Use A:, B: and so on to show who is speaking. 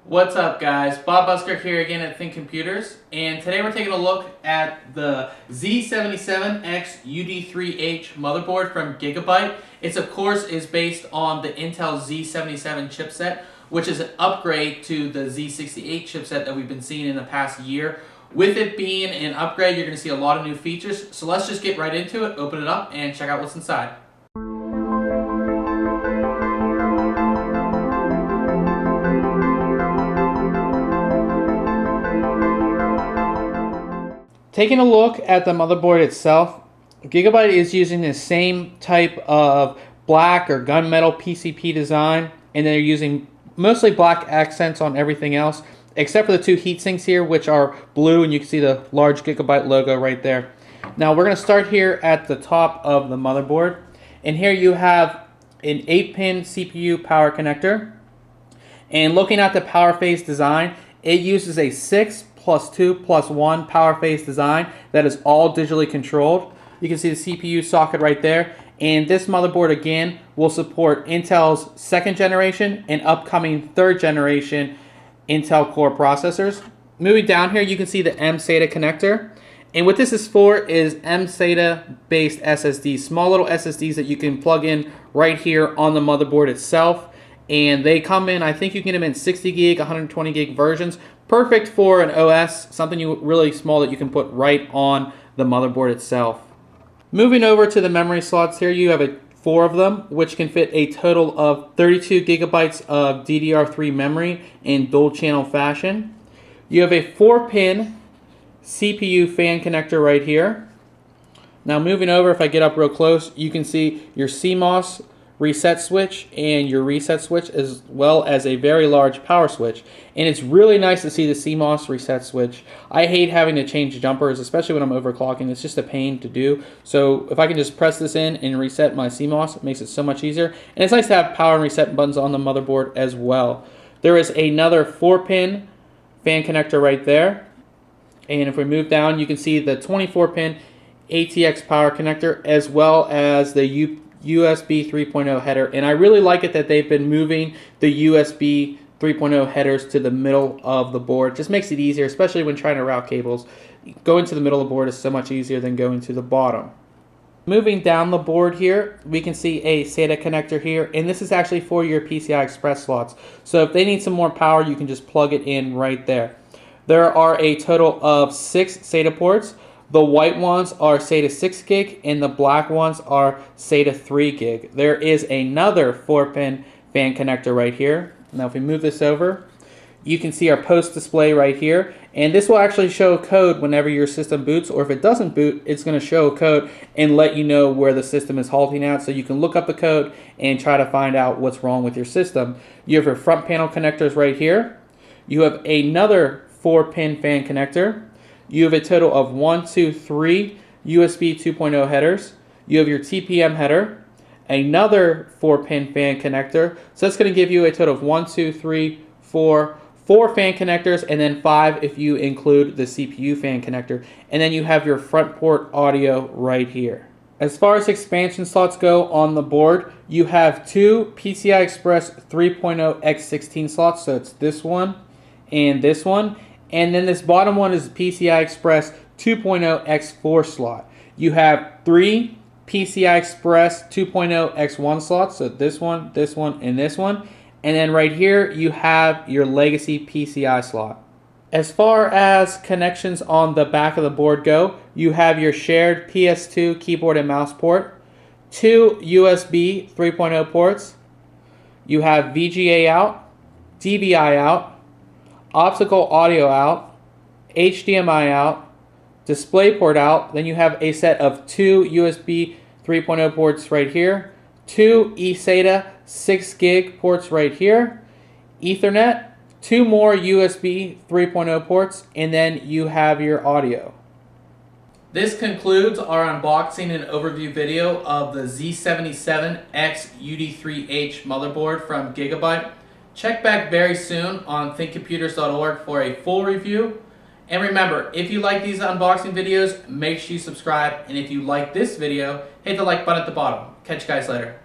A: What's up, guys? Bob Busker here again at Think Computers, and today we're taking a look at the Z77X UD3H motherboard from Gigabyte. It's of course is based on the Intel Z77 chipset, which is an upgrade to the Z68 chipset that we've been seeing in the past year. With it being an upgrade, you're going to see a lot of new features, so let's just get right into it, open it up, and check out what's inside. Taking a look at the motherboard itself, Gigabyte is using the same type of black or gunmetal PCB design, and they're using mostly black accents on everything else, except for the two heat sinks here, which are blue, and you can see the large Gigabyte logo right there. Now we're going to start here at the top of the motherboard, and here you have an 8-pin CPU power connector, and looking at the power phase design, it uses a 6+2+1 power phase design that is all digitally controlled. You can see the CPU socket right there, and this motherboard again will support Intel's 2nd generation and upcoming 3rd generation Intel Core processors. Moving down here, you can see the mSATA connector, and what this is for is mSATA based SSDs, small little SSDs that you can plug in right here on the motherboard itself. And they come in, I think you can get them in 60 gig, 120 gig versions. Perfect for an OS, something really small that you can put right on the motherboard itself. Moving over to the memory slots here, you have 4 of them, which can fit a total of 32 gigabytes of DDR3 memory in dual channel fashion. You have a 4-pin CPU fan connector right here. Now moving over, if I get up real close, you can see your CMOS reset switch and your reset switch, as well as a very large power switch. And it's really nice to see the CMOS reset switch. I hate having to change jumpers, especially when I'm overclocking. It's just a pain to do. So if I can just press this in and reset my CMOS, it makes it so much easier. And it's nice to have power and reset buttons on the motherboard as well. There is another 4-pin fan connector right there. And if we move down, you can see the 24-pin ATX power connector, as well as the USB 3.0 header, and I really like it that they've been moving the USB 3.0 headers to the middle of the board. Just makes it easier, especially when trying to route cables. Going to the middle of the board is so much easier than going to the bottom. Moving down the board here, we can see a SATA connector here, and this is actually for your PCI Express slots. So if they need some more power, you can just plug it in right there. There are a total of 6 SATA ports. The white ones are SATA 6 gig and the black ones are SATA 3 gig. There is another 4-pin fan connector right here. Now if we move this over, you can see our post display right here, and this will actually show a code whenever your system boots, or if it doesn't boot, it's going to show a code and let you know where the system is halting at, so you can look up the code and try to find out what's wrong with your system. You have your front panel connectors right here. You have another 4-pin fan connector. You have a total of 1, 2, 3 USB 2.0 headers. You have your TPM header, another 4-pin fan connector. So that's going to give you a total of 1, 2, 3, 4 fan connectors, and then 5 if you include the CPU fan connector. And then you have your front port audio right here. As far as expansion slots go on the board, you have 2 PCI Express 3.0 x16 slots. So it's this one and this one. And then this bottom one is PCI Express 2.0 x4 slot. You have 3 PCI Express 2.0 x1 slots, so this one, and this one. And then right here, you have your legacy PCI slot. As far as connections on the back of the board go, you have your shared PS2 keyboard and mouse port, 2 USB 3.0 ports. You have VGA out, DVI out, optical audio out, HDMI out, DisplayPort out. Then you have a set of 2 USB 3.0 ports right here, 2 eSATA 6 gig ports right here, Ethernet, 2 more USB 3.0 ports, and then you have your audio. This concludes our unboxing and overview video of the Z77X UD3H motherboard from Gigabyte. Check back very soon on thinkcomputers.org for a full review. And remember, if you like these unboxing videos, make sure you subscribe. And if you like this video, hit the like button at the bottom. Catch you guys later.